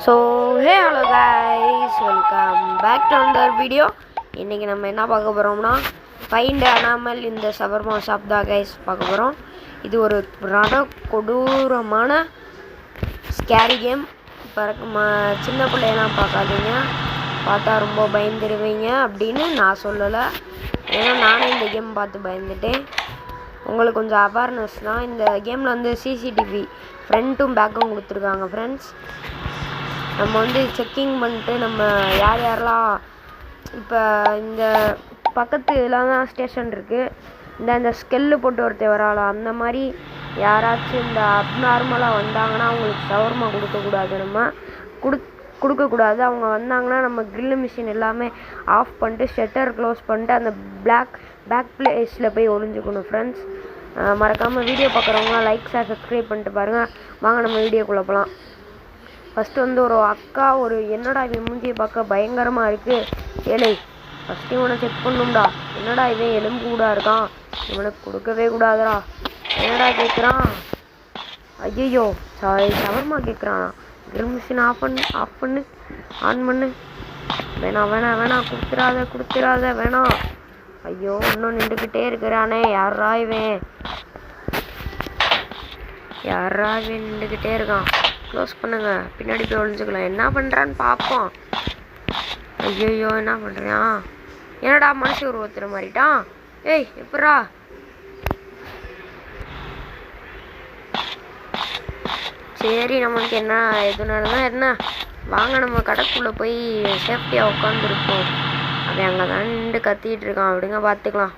So hello guys, welcome back to another video. இன்றைக்கி நம்ம என்ன பார்க்க போகிறோம்னா ஃபைண்ட் அனாமல் இந்த ஷவர்மா ஷாப் தான் கைஸ் பார்க்க போகிறோம். இது ஒரு கொடூரமான ஸ்கேரி கேம். சின்ன பிள்ளையெல்லாம் பார்க்காதீங்க, பார்த்தா ரொம்ப பயந்துருவீங்க அப்படின்னு நான் சொல்லலை. ஏன்னா நானே இந்த கேம் பார்த்து பயந்துட்டேன். உங்களுக்கு கொஞ்சம் அவேர்னஸ் தான். இந்த கேமில் வந்து சிசிடிவி ஃப்ரண்ட்டும் பேக்கும் கொடுத்துருக்காங்க ஃப்ரெண்ட்ஸ். நம்ம வந்து செக்கிங் பண்ணிட்டு நம்ம யாரெல்லாம் இப்போ இந்த பக்கத்துலாம் தான் ஸ்டேஷன் இருக்குது. இந்த ஸ்கெல்லு போட்டு ஒருத்தர் வராளா, அந்த மாதிரி யாராச்சும் இந்த அப்நார்மலாக வந்தாங்கன்னா அவங்களுக்கு ஷவர்மா கொடுக்கக்கூடாது. நம்ம கொடுக்கக்கூடாது. அவங்க வந்தாங்கன்னா நம்ம கிரில் மிஷின் எல்லாமே ஆஃப் பண்ணிட்டு ஷட்டர் க்ளோஸ் பண்ணிட்டு அந்த பேக் பிளேஸில் போய் ஒளிஞ்சுக்கணும் ஃப்ரெண்ட்ஸ். மறக்காமல் வீடியோ பார்க்குறவங்க லைக் ஷேர் சப்ஸ்கிரைப் பண்ணிட்டு பாருங்கள். வாங்க நம்ம வீடியோக்குள்ளே போகலாம். ஃபஸ்ட்டு வந்து ஒரு அக்கா என்னடா இவன் மூஞ்சியை பார்க்க பயங்கரமாக இருக்குது, ஏழை ஃபஸ்ட்டு இவனை செக் பண்ணும்டா. என்னடா இவன் எலும்பு கூட இருக்கான், இவனுக்கு கொடுக்கவே கூடாதுடா. என்னடா கேட்குறான், ஐயோ ஷவர்மா கேட்குறான். கிரில் மிஷின் ஆன் பண்ணு. வேணாம் கொடுத்துடாத வேணாம். ஐயோ இன்னும் நின்றுக்கிட்டே இருக்கிறானே, யாரா இவன் நின்றுக்கிட்டே இருக்கான். க்ளோஸ் பண்ணுங்க, பின்னாடி போய் ஒழிஞ்சுக்கலாம். என்ன பண்ணுறான்னு பார்ப்போம். ஐயோ என்ன பண்ணுறான், என்னடா மனுஷ உருவத்துற மாதிரிட்டான். ஏய் எப்படா, சரி நம்மளுக்கு என்ன எதுனாலதான் என்ன, வாங்க நம்ம கடைக்குள்ளே போய் சேஃப்டியாக உட்காந்துருப்போம். அவன் அங்கே தான் நின்று கத்திட்டு இருக்கான், விடுங்க பார்த்துக்கலாம்.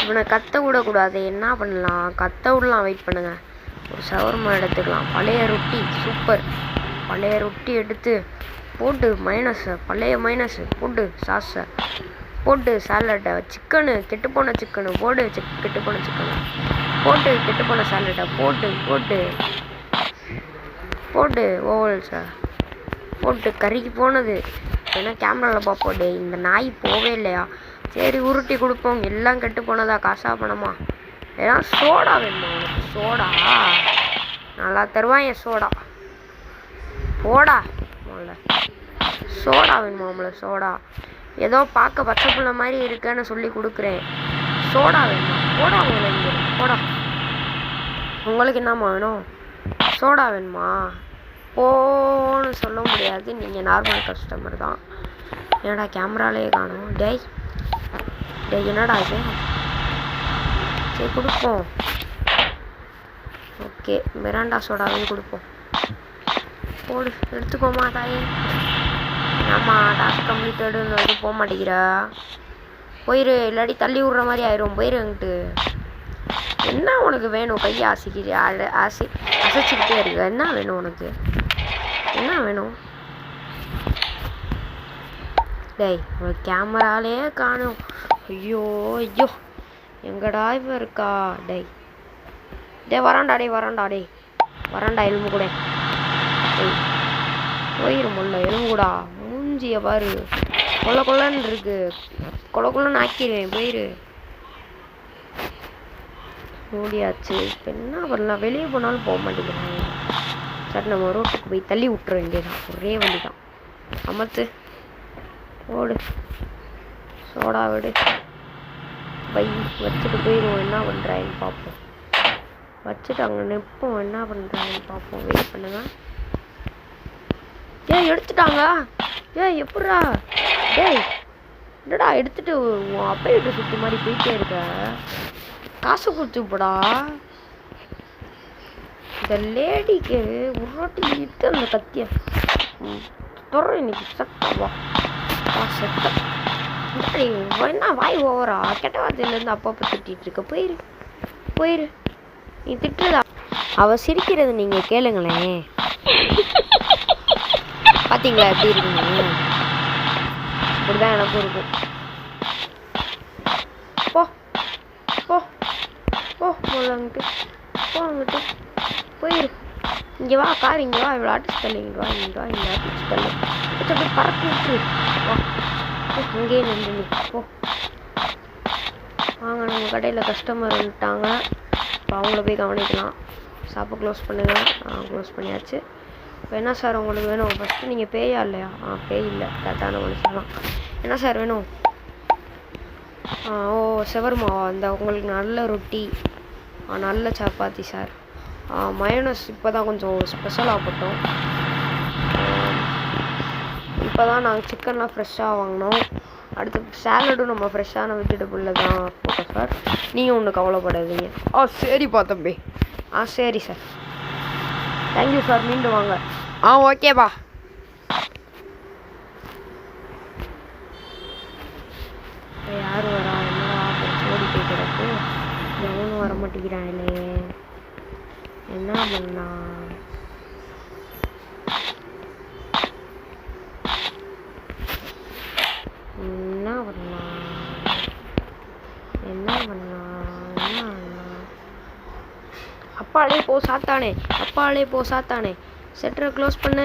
இவனை கத்த விடக்கூடாது. என்ன பண்ணலாம், கத்த விடலாம். வெயிட் பண்ணுங்க, ஒரு ஷவர்மா எடுத்துக்கலாம். பழைய ரொட்டி சூப்பர். பழைய ரொட்டி எடுத்து போட்டு பழைய மைனஸு போட்டு சாஸை போட்டு சாலட்டை, சிக்கனு கெட்டுப்போன சிக்கனு போட்டு கெட்டுப்போன சிக்கனு போட்டு கெட்டுப்போன சாலட்டை போட்டு ஓவல்ஸை போட்டு கறிக்கு போனது. ஏன்னா கேமராவில் பார்ப்போம். டே இந்த நாய் போவே இல்லையா, சரி உருட்டி கொடுப்போம். எல்லாம் கெட்டு போனதா, காசா பணமா. ஏன்னா சோடா வேணுமா உனக்கு, சோடா நல்லா தருவான் என் சோடா. போடா முதல்ல, சோடா வேணுமா நம்மள, சோடா ஏதோ பார்க்க பச்சை புள்ள மாதிரி இருக்குன்னு சொல்லி கொடுக்குறேன். சோடா வேணுமா, போடா உங்களை இங்கே போடா. உங்களுக்கு என்னம்மா வேணும், சோடா வேணுமா, போன்னு சொல்ல முடியாது, நீங்கள் நார்மல் கஸ்டமர் தான். என்னடா கேமராலேயே காணும். டேய் என்னடா இது, சரி கொடுப்போம். ஓகே மிராண்டா சோடாவே கொடுப்போம். போடு எடுத்துக்கோமா தாயே. ஆமாம் டாஸ்க் கம்ப்ளீட்டடுன்னு வந்து போக மாட்டேங்கிறா. போயிரு, இல்லாட்டி தள்ளி விட்ற மாதிரி ஆயிரும். போயிருங்கிட்டு. என்ன உனக்கு வேணும், கையை அசைச்சிக்கிட்டே இருக்கு. என்ன வேணும் உனக்கு, என்ன வேணும். டேய் உனக்கு கேமராலே காணும். ஐயோ எங்கடா இவ இருக்கா. வராண்டா எலும்பு கூட. போயிரும் முல்ல எலும்பு கூடா. மூஞ்சிய பாரு, கொள்ளன்னு இருக்கு, கொள்ளன்னு ஆக்கிடுவேன். போயிரு. மூடியாச்சு. இப்போ என்ன பண்ணலாம், வெளியே போனாலும் போக மாட்டேங்கிறாங்க. சரி நம்ம ரோட்டுக்கு போய் தள்ளி விட்டுற வேண்டியதான், ஒரே வண்டி தான். அமர்த்து ஓடு, சோடா விடு, வச்சுட்டு போயிடுவோம். என்ன பண்ணுறாயின்னு பார்ப்போம். வச்சுட்டு அங்கே நிற்போம், என்ன பண்ணுறாயின்னு பார்ப்போம். வெயிட் பண்ணுங்க. எடுத்துட்டாங்க. எப்பட்றா டேய், என்னடா எடுத்துட்டு உன் அப்பையிட்டு சுற்றி மாதிரி போயிட்டே இருக்க. காசு கொடுத்து போடா. இந்த லேடிக்கு உருட்டி இட்டு அந்த கத்திய தொடர இன்னைக்கு சட்டவா செத்த. என்ன வாய் ஓவரா, கெட்ட வார்த்தையிலேருந்து அப்பப்போ திட்டிகிட்டு இருக்க. போயிரு நீ திட்டுறதா. அவள் சிரிக்கிறது நீங்கள் கேளுங்களேன். பார்த்தீங்களா எப்படி இருக்குங்க, அப்படிதான் எனக்கும் இருக்கும். அங்கிட்டு போயிரு. இங்கே வா கார், இங்கே வா, இவ்வளோ ஆட்டிச்சு தள்ளு, இங்கே வா இந்த ஆட்டிச்சு தள்ளு. அப்படி பறக்க விட்டுரு. வா அங்கேயே நின்று போ. வாங்க நம்ம கடையில் கஸ்டமர் வந்துட்டாங்க, இப்போ அவங்கள போய் கவனிக்கலாம். ஷாப்பை க்ளோஸ் பண்ணுங்க. க்ளோஸ் பண்ணியாச்சு. இப்போ என்ன சார் உங்களுக்கு வேணும்? ஃபஸ்ட்டு நீங்கள் பேயா இல்லையா? பேய் இல்லை, கரெக்டான மனுஷன் தான். என்ன சார் வேணும்? ஓ ஷவர்மாவா? அந்த உங்களுக்கு நல்ல ரொட்டி, நல்ல சப்பாத்தி சார். மயோனஸ் இப்போ தான் கொஞ்சம் ஸ்பெஷலாக போட்டோம். இப்போ தான் நாங்கள் சிக்கன்லாம் ஃப்ரெஷ்ஷாக வாங்கினோம். அடுத்து சேலடும் நம்ம ஃப்ரெஷ்ஷான வெஜிடபிளில் தான் போட்டோம் சார். நீங்கள் ஒன்றும் கவலைப்படாதீங்க. சரிப்பா தம்பி. சரி சார், தேங்க்யூ சார், மீண்டும் வாங்க. ஓகேப்பா. யார் வரா? என்னடா ஓடி போய் கிடக்கு, எவனும் வர மாட்டேங்கிறான் இல்லையே, என்ன பண்ணலாம்? என்ன பண்ணலாம்? அப்பாலே போ சாத்தானே, அப்பாலே போ சாத்தானே. ஷட்டரை க்ளோஸ் பண்ணு.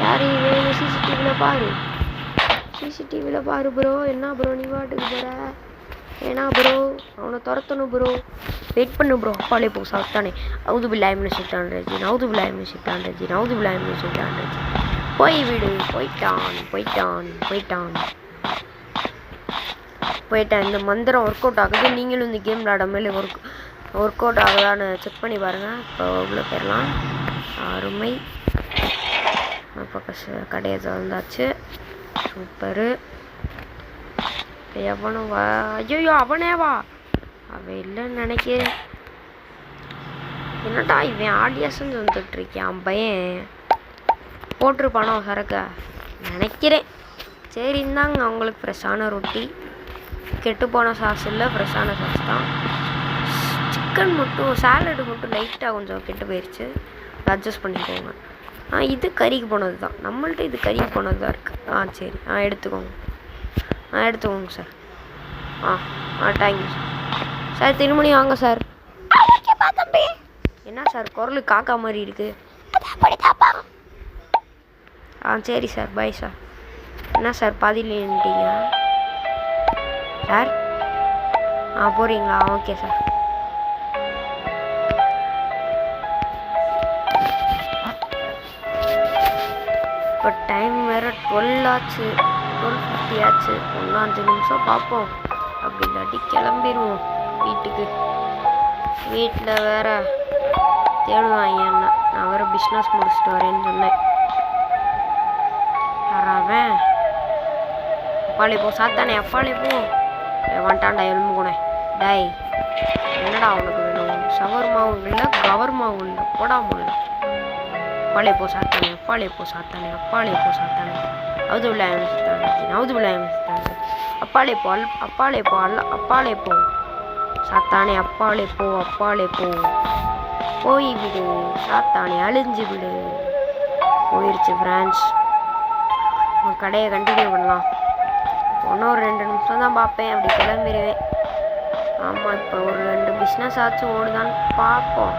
யார் இவன்? சிசிடிவியில் பாரு ப்ரோ. என்ன ப்ரோ நீ வாட்டுக்கு போகிற? ஏன்னா ப்ரோ அவனை துரத்தணும் ப்ரோ. வெயிட் பண்ணு ப்ரோ. அப்பாலே போ சாத்தானே. அவுது பில்லாயிம்னு ஷிட்டான் போய் விடு. போயிட்டான். இந்த மந்திரம் ஒர்க் அவுட் ஆகுது. நீங்களும் இந்த கேம் விளாடாமலே ஒர்க் அவுட் ஆகுதான்னு செக் பண்ணி பாருங்கள். இப்போ உள்ள போயிடலாம். அருமை. அப்போ கடையை திறந்தாச்சு. சூப்பரு. எவனும் வா? ஐயோ அவனே வா. அவன் இல்லைன்னு நினைக்கிறேன். என்னடா இவன் ஆடியன்ஸ்ன்னு வந்துட்டுருக்கான் பையன். போட்டிருப்பானோ சரக்க நினைக்கிறேன். சரி இருந்தாங்க அவங்களுக்கு ஃப்ரெஷ்ஷான ரொட்டி. கெட்டு போன சாஸ் இல்லை, ஃப்ரெஷ்ஷான சாஸ் தான். சிக்கன் மட்டும் சாலடு மட்டும் லைட்டாக கொஞ்சம் கெட்டு போயிடுச்சு, அட்ஜஸ்ட் பண்ணிக்கோங்க. இது கறிக்கு போனது தான். நம்மள்ட்ட இது கறிக்கு போனது தான் இருக்குது. சரி எடுத்துக்கோங்க. எடுத்துக்கோங்க சார். Thank you sir. சார் திருமணி வாங்க சார். என்ன சார் குரலு காக்கா மாதிரி இருக்குது? சரி சார், பாய் சார். என்ன சார் பாதியில் நின்றுட்டீங்க சார்? போகிறீங்களா? Okay sir. இப்போ டைம் வேறு 12 ஆச்சு, 12:50 ஆச்சு. 5 நிமிஷம் பார்ப்போம். அப்படி இல்லாட்டி கிளம்பிடுவோம் வீட்டுக்கு. வீட்டில் வேற தேடுவாங்க என்ன. நான் வேறு பிஸ்னஸ் முடிச்சுட்டு வரேன்னு சொன்னேன். யாராவன்? அப்பாலே போ சாத்தானே, அப்பாலே போ. வந்துட்டான்டா எலும்பு கூட. டாய் என்னடா அவனுக்கு வேணும்? ஷவர்மாவும் இல்லை, கவர்மாவும் இல்லை, போடாமல் இல்லை. அப்பாலே போ சாத்தானே, அப்பாலே போ சாத்தானே. அவுது விளையாம அப்பாலே போ, அப்பாலே போ சாத்தானே. அப்பாலே போ. போய் விடு சாத்தானே, அழிஞ்சு விடு. போயிடுச்சு ஃப்ரெண்ட்ஸ். கடையை கண்டினியூ பண்ணலாம். இன்னும் ஒரு 2 நிமிஷம் தான் பார்ப்பேன், அப்படி கிளம்பிடுவேன். ஆமாம், இப்போ ஒரு 2 பிஸ்னஸ் ஆச்சும் ஓடுதான்னு பார்ப்போம்.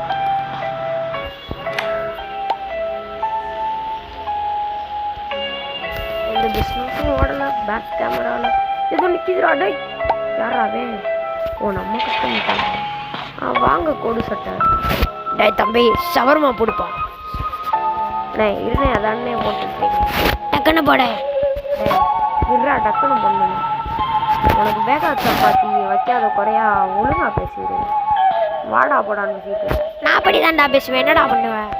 இந்த பிஸ்னஸும் ஓடலை. பேக் கேமராவில் ஏதோ நிற்கிதுரா. டை யாராவே? நம்ம கஷ்டம். வாங்க கோடு சட்டை. டை தம்பி ஷவர்மா போடுப்பா. இருந்தேன் அதானே போட்டுருக்கேன். டக்குன்னு போட இருடா, டக்குன்னு பண்ணணும். உனக்கு வேகா சப்பாத்தி வைக்காத குறையா ஒழுங்கா பேசிடு. வாடா போடான்னு சீக்கிரம். நான் அப்படி தான்டா பேசுவேன். என்னடா பண்ணுவேன்?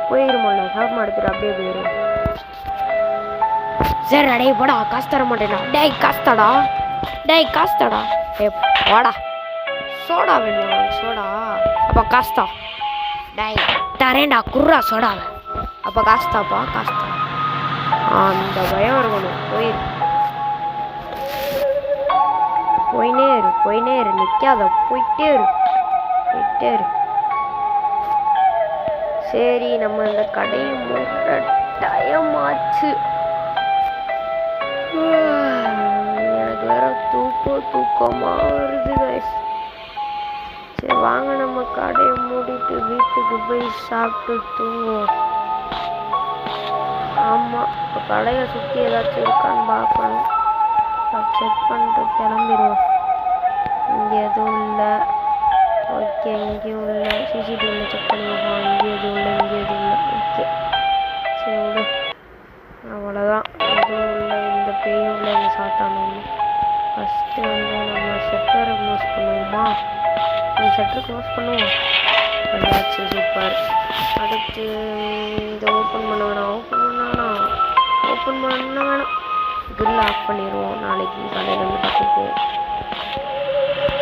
போயிருமல்ல, ஷவர்மா எடுத்துட்டு அப்படியே போயிடும். சரி அடே போடா, காசு தர மாட்டேடா. காசு தடா. வாடா. சோடா வேணும்? சோடா அப்போ காசுதா. தரேன்டா, குர்ரா சோடாவை. அப்போ காசுதாப்பா, காசுதா. அந்த பயம் இருக்கணும். போயினே இரு, நிற்காத, போயிட்டே இரு. சரி நம்ம இந்த கடையை மூட்ட டைம் ஆச்சு. எனக்கு வேற தூக்கமா வருது கைஸ். சரி வாங்க நம்ம கடையை மூடிட்டு வீட்டுக்கு போய் சாப்பிட்டு தூங்குவோம். ஆமாம், இப்போ கடையை சுற்றி ஏதாச்சும் இருக்கான்னு பார்க்கணும். செக் பண்ணிட்டு கிளம்பிடுவோம். இங்கே எதுவும் இல்லை. ஓகே இங்கேயும் உள்ள சிசிடிவியில் செக் பண்ணிடுவோம். இங்கே எதுவும் இல்லை, இங்கே எதுவும் இல்லை. ஓகே சரி விடு, அவ்வளோதான். எதுவும் இல்லை, இந்த பேயும் இல்லை, இந்த சாத்தானும். ஃபஸ்ட்டு வந்து நம்ம ஷட்டரை க்ளோஸ் பண்ணுவோமா? இந்த ஷட்டரை க்ளோஸ் பண்ணுவோம். பண்ணியாச்சு, சூப்பர். அடுத்து இதை ஓப்பன் பண்ண வேணாம், ஓப்பன் பண்ண வேணாம். கிரில் ஆஃப் பண்ணிடுவோம், நாளைக்கு காலையில் வந்து பார்த்துப்போம்.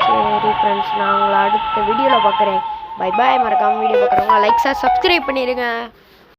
சரி ஃப்ரெண்ட்ஸ், நான் உங்களை அடுத்த வீடியோவில் பார்க்குறேன். Bye bye. மறக்காமல் வீடியோ பார்க்குறவங்க லைக் சப்ஸ்கிரைப் பண்ணிடுங்க.